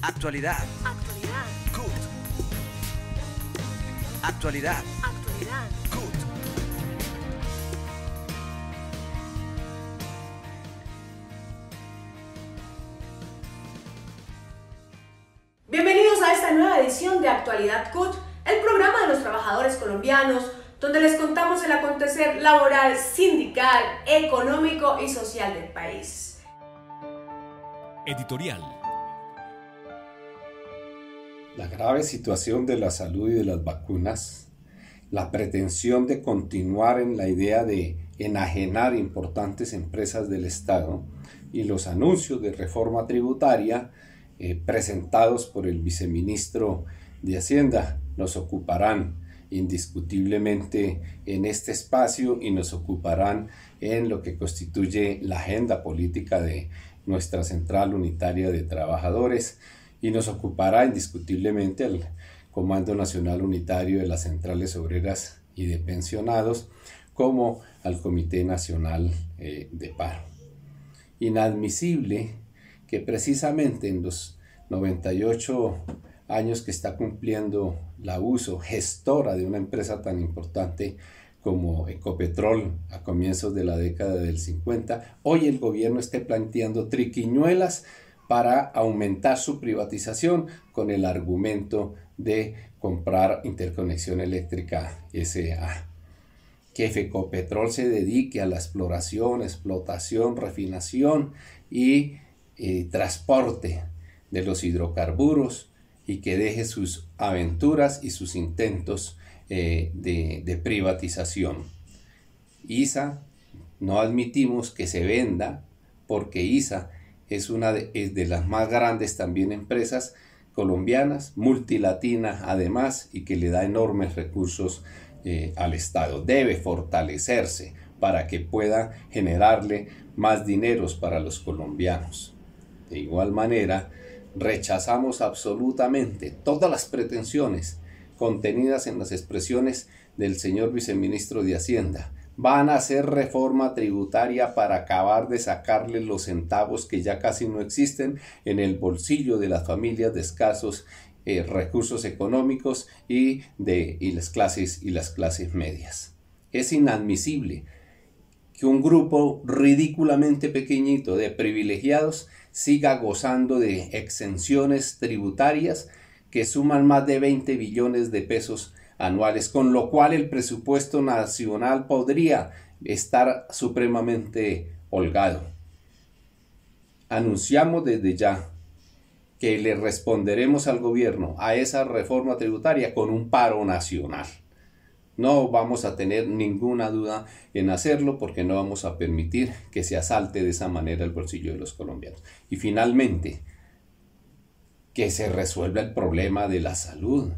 Actualidad. Actualidad. CUT. Actualidad. Actualidad. CUT. Bienvenidos a esta nueva edición de Actualidad CUT, el programa de los trabajadores colombianos, donde les contamos el acontecer laboral, sindical, económico y social del país. Editorial. La grave situación de la salud y de las vacunas, la pretensión de continuar en la idea de enajenar importantes empresas del Estado y los anuncios de reforma tributaria presentados por el viceministro de Hacienda nos ocuparán indiscutiblemente en este espacio y nos ocuparán en lo que constituye la agenda política de nuestra Central Unitaria de Trabajadores y nos ocupará indiscutiblemente el Comando Nacional Unitario de las Centrales Obreras y de Pensionados como al Comité Nacional de Paro. Inadmisible que precisamente en los 98 años que está cumpliendo la uso gestora de una empresa tan importante como Ecopetrol a comienzos de la década del 50, hoy el gobierno esté planteando triquiñuelas para aumentar su privatización con el argumento de comprar Interconexión Eléctrica S.A. Que Ecopetrol se dedique a la exploración, explotación, refinación y transporte de los hidrocarburos y que deje sus aventuras y sus intentos de privatización. ISA no admitimos que se venda porque ISA es una de las más grandes también empresas colombianas, multilatina además, y que le da enormes recursos al Estado. Debe fortalecerse para que pueda generarle más dineros para los colombianos. De igual manera, rechazamos absolutamente todas las pretensiones contenidas en las expresiones del señor viceministro de Hacienda. Van a hacer reforma tributaria para acabar de sacarle los centavos que ya casi no existen en el bolsillo de las familias de escasos recursos económicos y las clases medias. Es inadmisible que un grupo ridículamente pequeñito de privilegiados siga gozando de exenciones tributarias que suman más de 20 billones de pesos anuales, con lo cual el presupuesto nacional podría estar supremamente holgado. Anunciamos desde ya que le responderemos al gobierno a esa reforma tributaria con un paro nacional. No vamos a tener ninguna duda en hacerlo porque no vamos a permitir que se asalte de esa manera el bolsillo de los colombianos. Y finalmente, que se resuelva el problema de la salud,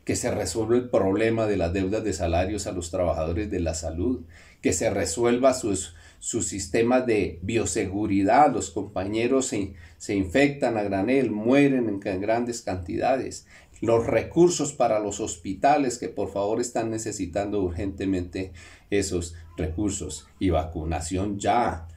que se resuelva el problema de las deudas de salarios a los trabajadores de la salud, que se resuelva sus sistemas de bioseguridad. Los compañeros se infectan a granel, mueren en grandes cantidades. Los recursos para los hospitales que por favor están necesitando urgentemente esos recursos y vacunación ya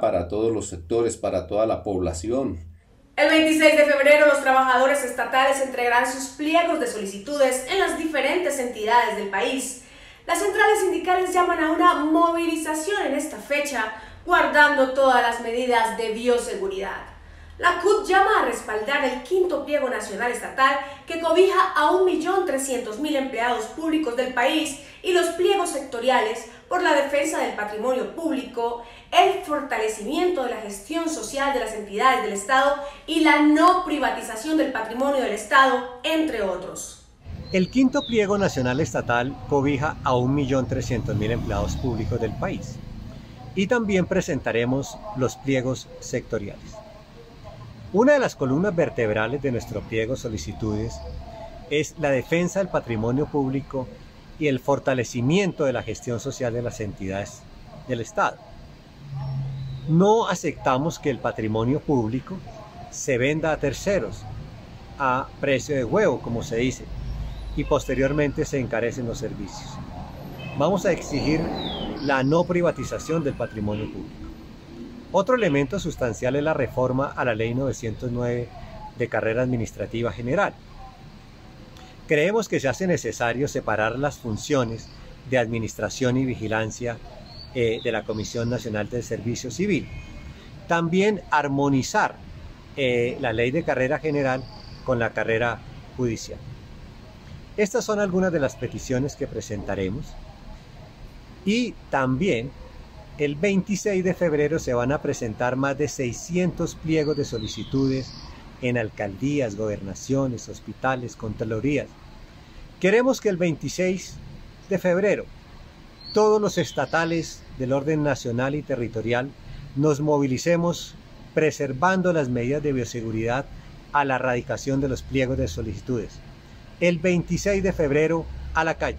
para todos los sectores, para toda la población. El 26 de febrero los trabajadores estatales entregarán sus pliegos de solicitudes en las diferentes entidades del país. Las centrales sindicales llaman a una movilización en esta fecha, guardando todas las medidas de bioseguridad. La CUT llama a respaldar el quinto pliego nacional estatal que cobija a 1.300.000 empleados públicos del país y los pliegos sectoriales por la defensa del patrimonio público, el fortalecimiento de la gestión social de las entidades del Estado y la no privatización del patrimonio del Estado, entre otros. El quinto pliego nacional estatal cobija a 1.300.000 empleados públicos del país y también presentaremos los pliegos sectoriales. Una de las columnas vertebrales de nuestro pliego solicitudes es la defensa del patrimonio público y el fortalecimiento de la gestión social de las entidades del Estado. No aceptamos que el patrimonio público se venda a terceros a precio de huevo, como se dice, y posteriormente se encarecen los servicios. Vamos a exigir la no privatización del patrimonio público. Otro elemento sustancial es la reforma a la Ley 909 de Carrera Administrativa General. Creemos que se hace necesario separar las funciones de administración y vigilancia de la Comisión Nacional del Servicio Civil. También armonizar la Ley de Carrera General con la carrera judicial. Estas son algunas de las peticiones que presentaremos. Y también el 26 de febrero se van a presentar más de 600 pliegos de solicitudes en alcaldías, gobernaciones, hospitales, contralorías. Queremos que el 26 de febrero todos los estatales del orden nacional y territorial nos movilicemos preservando las medidas de bioseguridad a la erradicación de los pliegos de solicitudes. El 26 de febrero a la calle.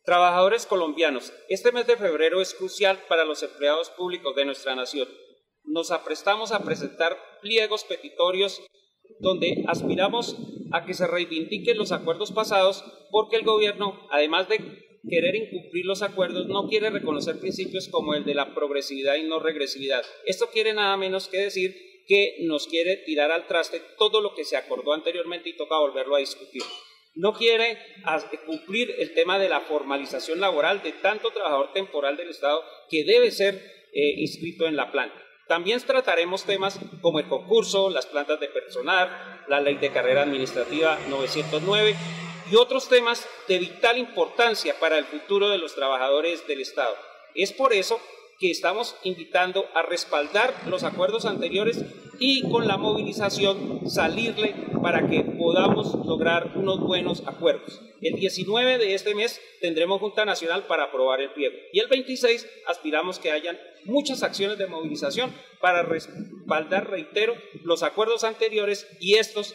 Trabajadores colombianos, este mes de febrero es crucial para los empleados públicos de nuestra nación. Nos aprestamos a presentar pliegos petitorios donde aspiramos a que se reivindiquen los acuerdos pasados porque el gobierno, además de querer incumplir los acuerdos, no quiere reconocer principios como el de la progresividad y no regresividad. Esto quiere nada menos que decir que nos quiere tirar al traste todo lo que se acordó anteriormente y toca volverlo a discutir. No quiere cumplir el tema de la formalización laboral de tanto trabajador temporal del Estado que debe ser inscrito en la planta. También trataremos temas como el concurso, las plantas de personal, la Ley de Carrera Administrativa 909 y otros temas de vital importancia para el futuro de los trabajadores del Estado. Es por eso que estamos invitando a respaldar los acuerdos anteriores y con la movilización salirle para que podamos lograr unos buenos acuerdos. El 19 de este mes tendremos Junta Nacional para aprobar el pliego y el 26 aspiramos que hayan muchas acciones de movilización para respaldar, reitero, los acuerdos anteriores y estos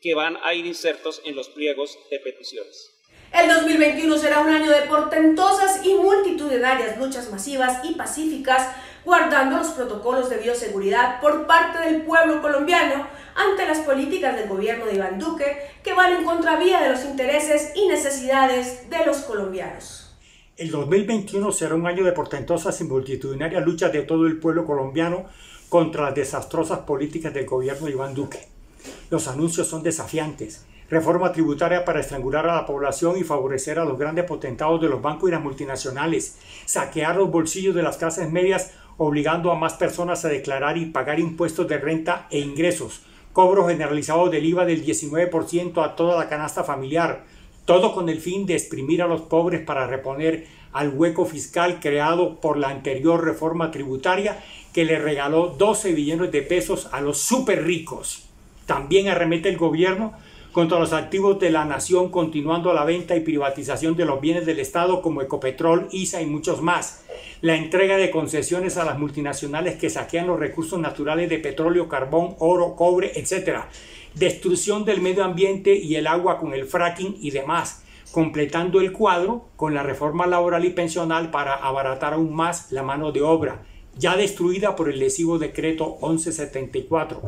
que van a ir insertos en los pliegos de peticiones. El 2021 será un año de portentosas y multitudinarias luchas masivas y pacíficas, guardando los protocolos de bioseguridad por parte del pueblo colombiano ante las políticas del gobierno de Iván Duque que van en contravía de los intereses y necesidades de los colombianos. El 2021 será un año de portentosas y multitudinarias luchas de todo el pueblo colombiano contra las desastrosas políticas del gobierno de Iván Duque. Los anuncios son desafiantes. Reforma tributaria para estrangular a la población y favorecer a los grandes potentados de los bancos y las multinacionales. Saquear los bolsillos de las clases medias obligando a más personas a declarar y pagar impuestos de renta e ingresos. Cobro generalizado del IVA del 19% a toda la canasta familiar. Todo con el fin de exprimir a los pobres para reponer al hueco fiscal creado por la anterior reforma tributaria que le regaló 12 billones de pesos a los súper ricos. También arremete el gobierno contra los activos de la nación, continuando la venta y privatización de los bienes del Estado como Ecopetrol, ISA y muchos más. La entrega de concesiones a las multinacionales que saquean los recursos naturales de petróleo, carbón, oro, cobre, etc. Destrucción del medio ambiente y el agua con el fracking y demás, completando el cuadro con la reforma laboral y pensional para abaratar aún más la mano de obra, ya destruida por el lesivo decreto 1174.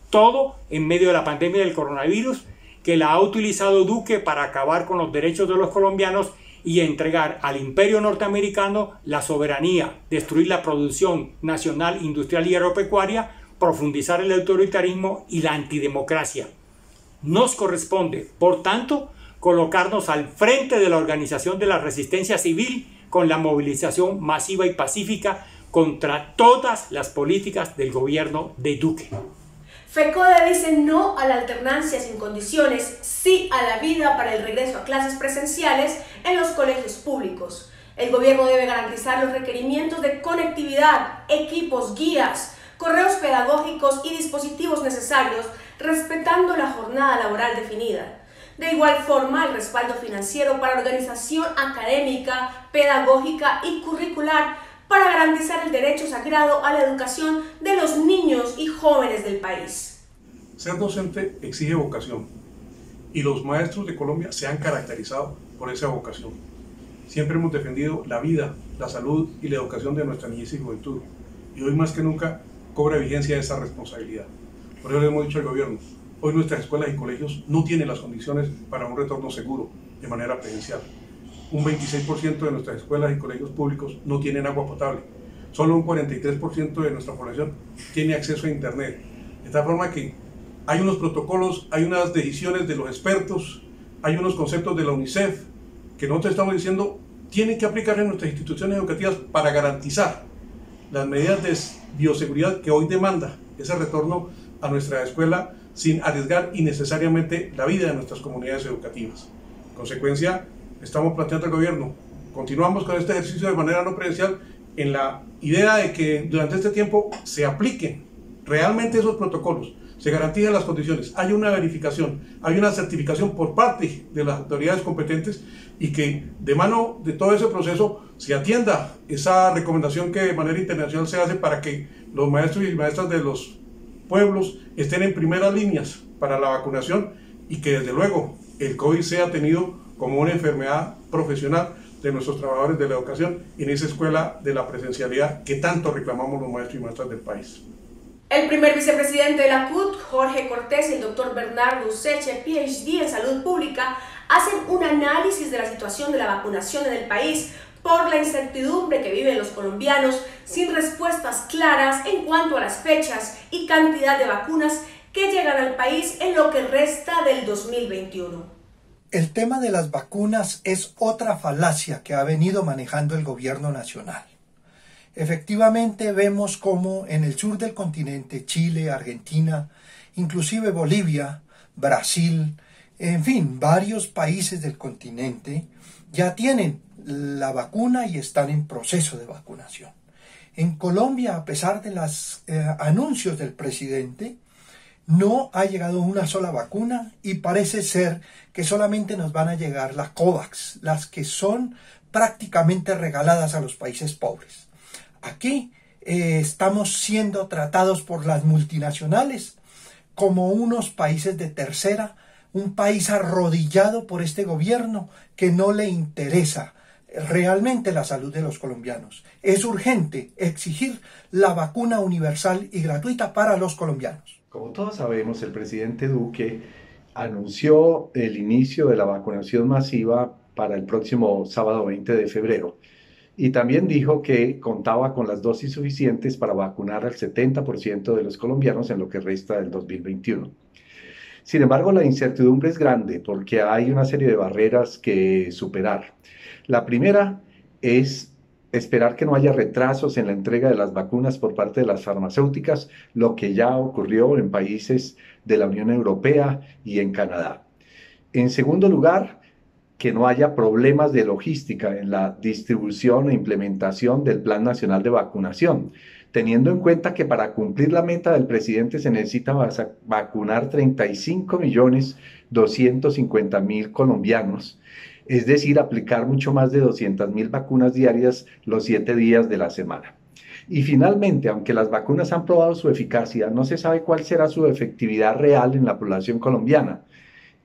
Todo en medio de la pandemia del coronavirus, que la ha utilizado Duque para acabar con los derechos de los colombianos y entregar al imperio norteamericano la soberanía, destruir la producción nacional, industrial y agropecuaria, profundizar el autoritarismo y la antidemocracia. Nos corresponde, por tanto, colocarnos al frente de la organización de la resistencia civil con la movilización masiva y pacífica contra todas las políticas del gobierno de Duque. FECODE dice no a la alternancia sin condiciones, sí a la vida para el regreso a clases presenciales en los colegios públicos. El gobierno debe garantizar los requerimientos de conectividad, equipos, guías, correos pedagógicos y dispositivos necesarios, respetando la jornada laboral definida. De igual forma, el respaldo financiero para organización académica, pedagógica y curricular para garantizar el derecho sagrado a la educación de los niños y jóvenes del país. Ser docente exige vocación y los maestros de Colombia se han caracterizado por esa vocación. Siempre hemos defendido la vida, la salud y la educación de nuestra niñez y juventud y hoy más que nunca cobra vigencia esa responsabilidad. Por eso le hemos dicho al gobierno, hoy nuestras escuelas y colegios no tienen las condiciones para un retorno seguro de manera presencial. Un 26% de nuestras escuelas y colegios públicos no tienen agua potable. solo un 43% de nuestra población tiene acceso a Internet. De tal forma que hay unos protocolos, hay unas decisiones de los expertos, hay unos conceptos de la UNICEF que nosotros estamos diciendo tienen que aplicar en nuestras instituciones educativas para garantizar las medidas de bioseguridad que hoy demanda ese retorno a nuestra escuela sin arriesgar innecesariamente la vida de nuestras comunidades educativas. En consecuencia, estamos planteando al gobierno, continuamos con este ejercicio de manera no presencial en la idea de que durante este tiempo se apliquen realmente esos protocolos, se garanticen las condiciones, hay una verificación, hay una certificación por parte de las autoridades competentes y que de mano de todo ese proceso se atienda esa recomendación que de manera internacional se hace para que los maestros y maestras de los pueblos estén en primeras líneas para la vacunación y que desde luego el COVID sea tenido como una enfermedad profesional de nuestros trabajadores de la educación en esa escuela de la presencialidad que tanto reclamamos los maestros y maestras del país. El primer vicepresidente de la CUT, Jorge Cortés, y el doctor Bernardo Useche, PhD en Salud Pública, hacen un análisis de la situación de la vacunación en el país por la incertidumbre que viven los colombianos sin respuestas claras en cuanto a las fechas y cantidad de vacunas que llegan al país en lo que resta del 2021. El tema de las vacunas es otra falacia que ha venido manejando el gobierno nacional. Efectivamente vemos como en el sur del continente, Chile, Argentina, inclusive Bolivia, Brasil, en fin, varios países del continente ya tienen la vacuna y están en proceso de vacunación. En Colombia, a pesar de los anuncios del presidente, no ha llegado una sola vacuna y parece ser que solamente nos van a llegar las COVAX, las que son prácticamente regaladas a los países pobres. Aquí estamos siendo tratados por las multinacionales como unos países de tercera, un país arrodillado por este gobierno que no le interesa realmente la salud de los colombianos. Es urgente exigir la vacuna universal y gratuita para los colombianos. Como todos sabemos, el presidente Duque anunció el inicio de la vacunación masiva para el próximo sábado 20 de febrero. Y también dijo que contaba con las dosis suficientes para vacunar al 70% de los colombianos en lo que resta del 2021. Sin embargo, la incertidumbre es grande porque hay una serie de barreras que superar. La primera es esperar que no haya retrasos en la entrega de las vacunas por parte de las farmacéuticas, lo que ya ocurrió en países de la Unión Europea y en Canadá. En segundo lugar, que no haya problemas de logística en la distribución e implementación del Plan Nacional de Vacunación, teniendo en cuenta que para cumplir la meta del presidente se necesita vacunar 35.250.000 colombianos, es decir, aplicar mucho más de 200.000 vacunas diarias los 7 días de la semana. Y finalmente, aunque las vacunas han probado su eficacia, no se sabe cuál será su efectividad real en la población colombiana.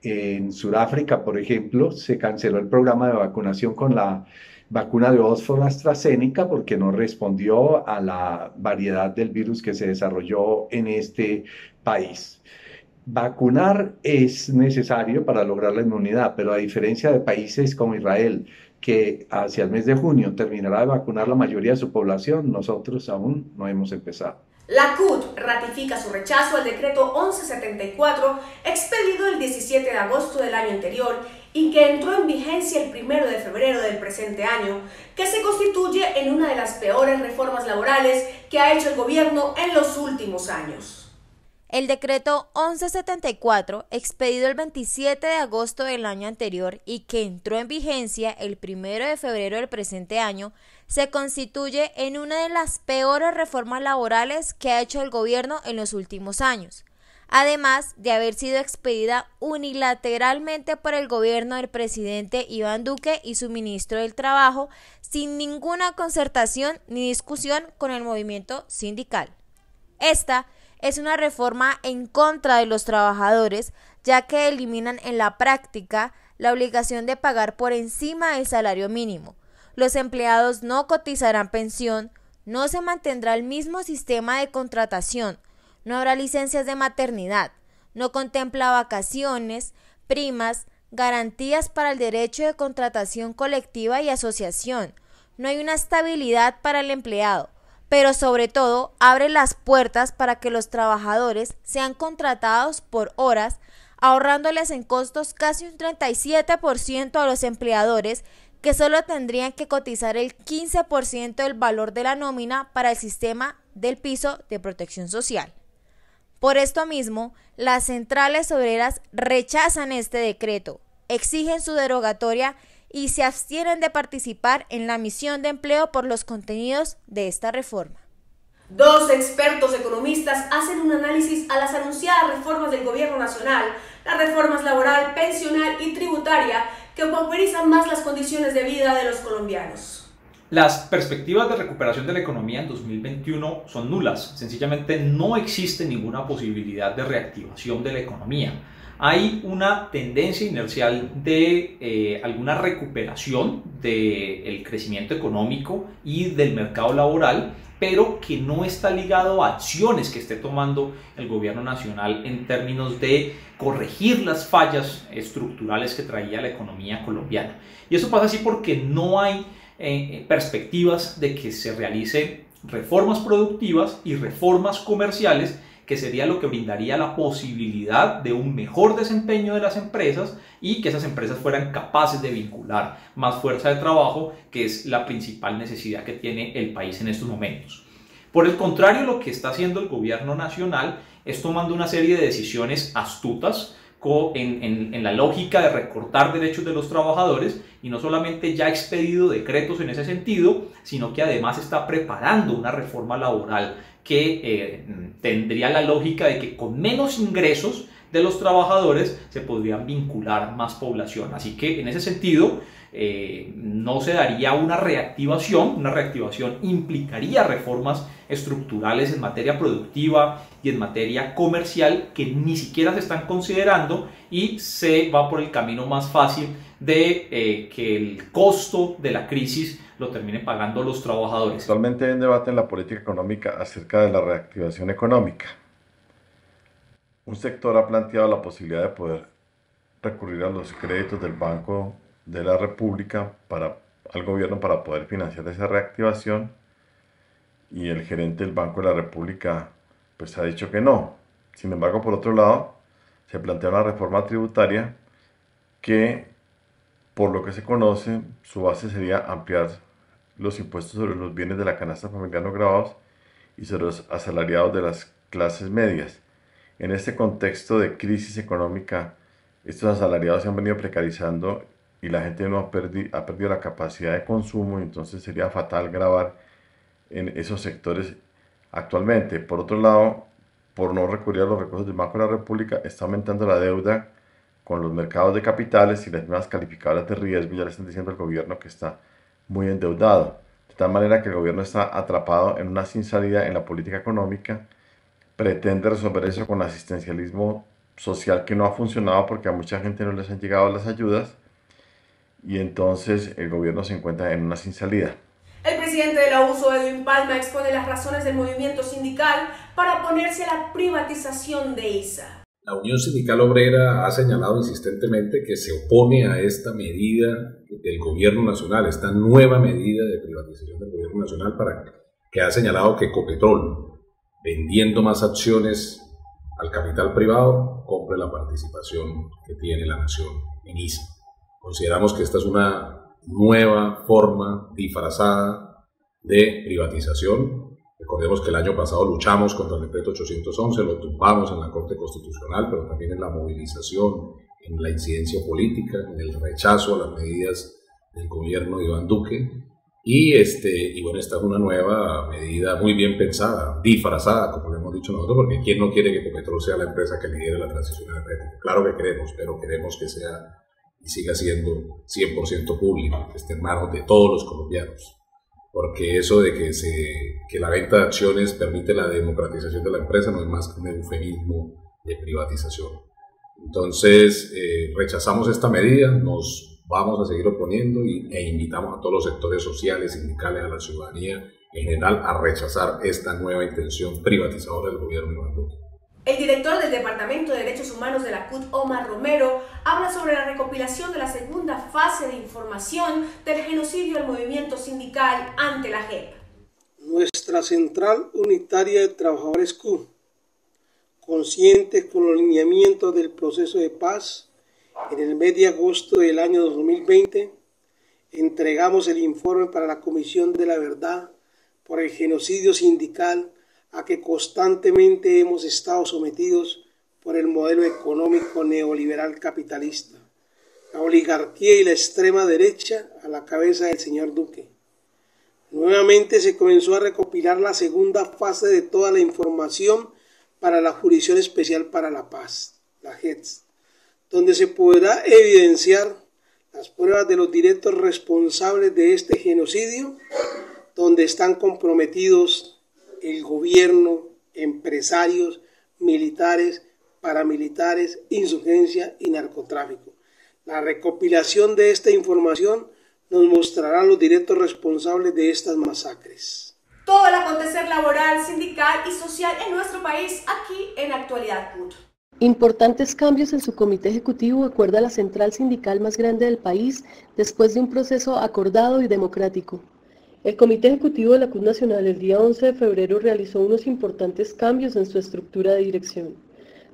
En Sudáfrica, por ejemplo, se canceló el programa de vacunación con la vacuna de Oxford AstraZeneca porque no respondió a la variedad del virus que se desarrolló en este país. Vacunar es necesario para lograr la inmunidad, pero a diferencia de países como Israel, que hacia el mes de junio terminará de vacunar la mayoría de su población, nosotros aún no hemos empezado. La CUT ratifica su rechazo al decreto 1174 expedido el 17 de agosto del año anterior y que entró en vigencia el 1 de febrero del presente año, que se constituye en una de las peores reformas laborales que ha hecho el gobierno en los últimos años. El decreto 1174, expedido el 27 de agosto del año anterior y que entró en vigencia el 1 de febrero del presente año, se constituye en una de las peores reformas laborales que ha hecho el gobierno en los últimos años, además de haber sido expedida unilateralmente por el gobierno del presidente Iván Duque y su ministro del Trabajo, sin ninguna concertación ni discusión con el movimiento sindical. Esta es una reforma en contra de los trabajadores, ya que eliminan en la práctica la obligación de pagar por encima del salario mínimo. Los empleados no cotizarán pensión, no se mantendrá el mismo sistema de contratación, no habrá licencias de maternidad, no contempla vacaciones, primas, garantías para el derecho de contratación colectiva y asociación, no hay una estabilidad para el empleado, pero sobre todo abre las puertas para que los trabajadores sean contratados por horas, ahorrándoles en costos casi un 37% a los empleadores, que solo tendrían que cotizar el 15% del valor de la nómina para el sistema del piso de protección social. Por esto mismo, las centrales obreras rechazan este decreto, exigen su derogatoria y se abstienen de participar en la misión de empleo por los contenidos de esta reforma. Dos expertos economistas hacen un análisis a las anunciadas reformas del gobierno nacional, las reformas laboral, pensional y tributaria, que pauperizan más las condiciones de vida de los colombianos. Las perspectivas de recuperación de la economía en 2021 son nulas. Sencillamente no existe ninguna posibilidad de reactivación de la economía. Hay una tendencia inercial de alguna recuperación del crecimiento económico y del mercado laboral, pero que no está ligado a acciones que esté tomando el gobierno nacional en términos de corregir las fallas estructurales que traía la economía colombiana. Y eso pasa así porque no hay perspectivas de que se realicen reformas productivas y reformas comerciales, que sería lo que brindaría la posibilidad de un mejor desempeño de las empresas y que esas empresas fueran capaces de vincular más fuerza de trabajo, que es la principal necesidad que tiene el país en estos momentos. Por el contrario, lo que está haciendo el gobierno nacional es tomando una serie de decisiones astutas en la lógica de recortar derechos de los trabajadores, y no solamente ya ha expedido decretos en ese sentido, sino que además está preparando una reforma laboral que tendría la lógica de que con menos ingresos de los trabajadores se podrían vincular más población. Así que en ese sentido no se daría una reactivación implicaría reformas estructurales en materia productiva y en materia comercial que ni siquiera se están considerando, y se va por el camino más fácil de que el costo de la crisis lo terminen pagando los trabajadores. Actualmente hay un debate en la política económica acerca de la reactivación económica. Un sector ha planteado la posibilidad de poder recurrir a los créditos del Banco de la República al gobierno para poder financiar esa reactivación, y el gerente del Banco de la República pues ha dicho que no. Sin embargo, por otro lado, se plantea una reforma tributaria que, por lo que se conoce, su base sería ampliar los impuestos sobre los bienes de la canasta familiar no gravados y sobre los asalariados de las clases medias. En este contexto de crisis económica, estos asalariados se han venido precarizando y la gente ha perdido la capacidad de consumo, y entonces sería fatal gravar en esos sectores actualmente. Por otro lado, por no recurrir a los recursos del Banco de la República, está aumentando la deuda con los mercados de capitales, y las mismas calificadoras de riesgo ya le están diciendo al gobierno que está muy endeudado, de tal manera que el gobierno está atrapado en una sin salida en la política económica. Pretende resolver eso con asistencialismo social que no ha funcionado porque a mucha gente no les han llegado las ayudas, y entonces el gobierno se encuentra en una sin salida. El presidente de la USO, Edwin Palma, expone las razones del movimiento sindical para oponerse a la privatización de ISA. La Unión Sindical Obrera ha señalado insistentemente que se opone a esta medida del gobierno nacional, esta nueva medida de privatización del gobierno nacional, que ha señalado que Ecopetrol, vendiendo más acciones al capital privado, compre la participación que tiene la nación en ISA. Consideramos que esta es una nueva forma disfrazada de privatización. Recordemos que el año pasado luchamos contra el decreto 811, lo tumbamos en la Corte Constitucional, pero también en la movilización, en la incidencia política, en el rechazo a las medidas del gobierno de Iván Duque. Y bueno, esta es una nueva medida muy bien pensada, disfrazada, como lo hemos dicho nosotros, porque ¿quién no quiere que Ecopetrol sea la empresa que lidere la transición energética? Claro que queremos, pero queremos que sea y siga siendo 100% público, que esté en manos de todos los colombianos. Porque eso de que la venta de acciones permite la democratización de la empresa no es más que un eufemismo de privatización. Entonces, rechazamos esta medida, nos vamos a seguir oponiendo e invitamos a todos los sectores sociales, sindicales, a la ciudadanía en general a rechazar esta nueva intención privatizadora del gobierno de Iván Duque. El director del Departamento de Derechos Humanos de la CUT, Omar Romero, habla sobre la recopilación de la segunda fase de información del genocidio del movimiento sindical ante la JEP. Nuestra Central Unitaria de Trabajadores CUT, conscientes con los lineamientos del proceso de paz, en el mes de agosto del año 2020, entregamos el informe para la Comisión de la Verdad por el genocidio sindical a que constantemente hemos estado sometidos por el modelo económico neoliberal capitalista, la oligarquía y la extrema derecha a la cabeza del señor Duque. Nuevamente se comenzó a recopilar la segunda fase de toda la información para la Jurisdicción Especial para la Paz, la JEPS, donde se podrá evidenciar las pruebas de los directos responsables de este genocidio, donde están comprometidos el gobierno, empresarios, militares, paramilitares, insurgencia y narcotráfico. La recopilación de esta información nos mostrará los directos responsables de estas masacres. Todo el acontecer laboral, sindical y social en nuestro país, aquí en Actualidad CUT. Importantes cambios en su comité ejecutivo acuerda la central sindical más grande del país después de un proceso acordado y democrático. El comité ejecutivo de la CUT Nacional el día 11 de febrero realizó unos importantes cambios en su estructura de dirección.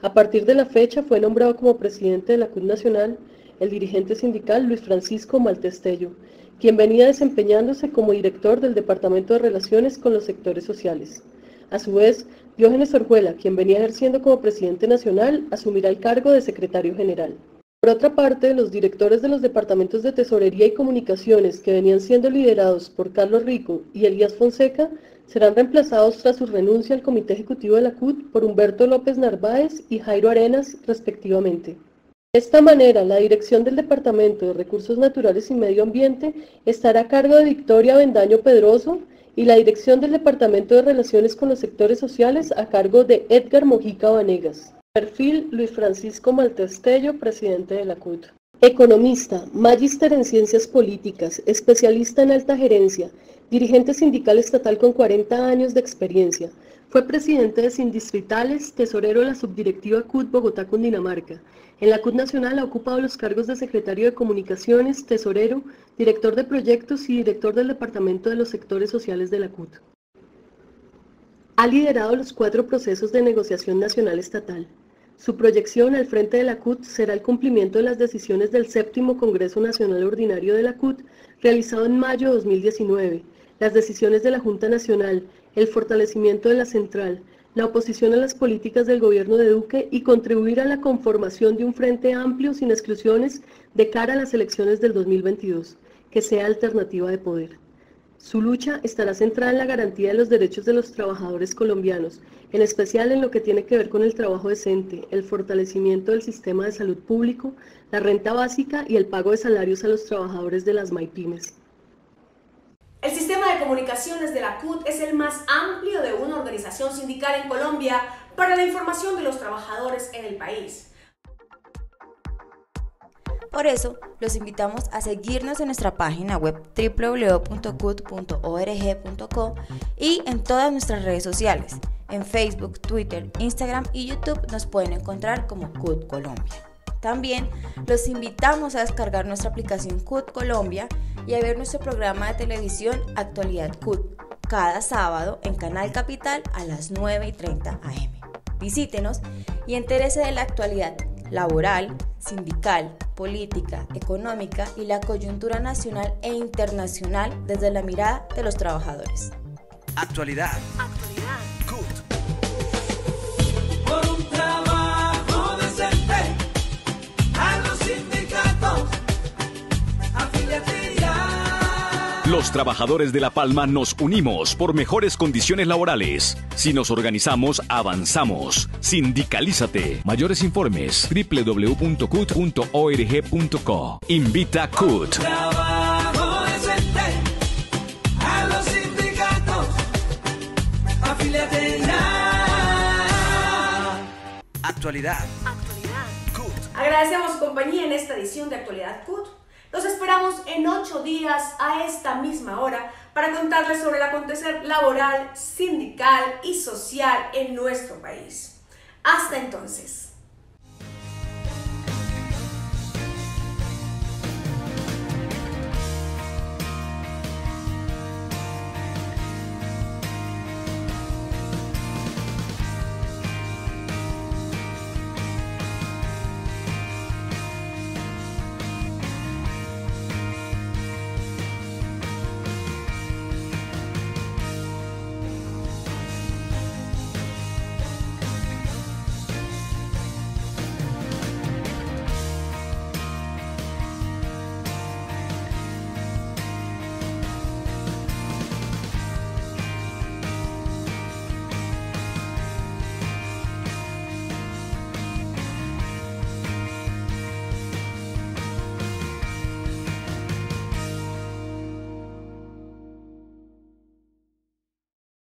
A partir de la fecha fue nombrado como presidente de la CUT Nacional el dirigente sindical Luis Francisco Maltestello, quien venía desempeñándose como director del Departamento de Relaciones con los Sectores Sociales. A su vez, Diógenes Orjuela, quien venía ejerciendo como presidente nacional, asumirá el cargo de secretario general. Por otra parte, los directores de los departamentos de Tesorería y Comunicaciones, que venían siendo liderados por Carlos Rico y Elías Fonseca, serán reemplazados tras su renuncia al comité ejecutivo de la CUT por Humberto López Narváez y Jairo Arenas, respectivamente. De esta manera, la dirección del Departamento de Recursos Naturales y Medio Ambiente estará a cargo de Victoria Bendaño Pedroso y la dirección del Departamento de Relaciones con los Sectores Sociales a cargo de Edgar Mojica Vanegas. Perfil: Luis Francisco Maltestello, presidente de la CUT. Economista, magíster en Ciencias Políticas, especialista en alta gerencia, dirigente sindical estatal con 40 años de experiencia. Fue presidente de Sindistritales, tesorero de la subdirectiva CUT Bogotá Cundinamarca. En la CUT Nacional ha ocupado los cargos de secretario de Comunicaciones, tesorero, director de proyectos y director del Departamento de los Sectores Sociales de la CUT. Ha liderado los 4 procesos de negociación nacional estatal. Su proyección al frente de la CUT será el cumplimiento de las decisiones del 7º Congreso Nacional Ordinario de la CUT, realizado en mayo de 2019, las decisiones de la Junta Nacional, el fortalecimiento de la central, la oposición a las políticas del gobierno de Duque y contribuir a la conformación de un frente amplio sin exclusiones de cara a las elecciones del 2022, que sea alternativa de poder. Su lucha estará centrada en la garantía de los derechos de los trabajadores colombianos, en especial en lo que tiene que ver con el trabajo decente, el fortalecimiento del sistema de salud público, la renta básica y el pago de salarios a los trabajadores de las MyPymes. El sistema de comunicaciones de la CUT es el más amplio de una organización sindical en Colombia para la información de los trabajadores en el país. Por eso, los invitamos a seguirnos en nuestra página web www.cut.org.co y en todas nuestras redes sociales. En Facebook, Twitter, Instagram y YouTube nos pueden encontrar como CUT Colombia. También los invitamos a descargar nuestra aplicación CUT Colombia y a ver nuestro programa de televisión Actualidad CUT cada sábado en Canal Capital a las 9:30 am. Visítenos y entérese de la actualidad laboral, sindical, política, económica y la coyuntura nacional e internacional desde la mirada de los trabajadores. Actualidad. CUT. Por un trabajo decente a los sindicatos, afíliate ya. Los trabajadores de La Palma nos unimos por mejores condiciones laborales. Si nos organizamos, avanzamos. Sindicalízate. Mayores informes www.cut.org.co. Invita CUT. Trabajo decente a los sindicatos, afíliate ya. Actualidad. CUT. Agradecemos su compañía en esta edición de Actualidad CUT. Los esperamos en 8 días a esta misma hora para contarles sobre el acontecer laboral, sindical y social en nuestro país. Hasta entonces.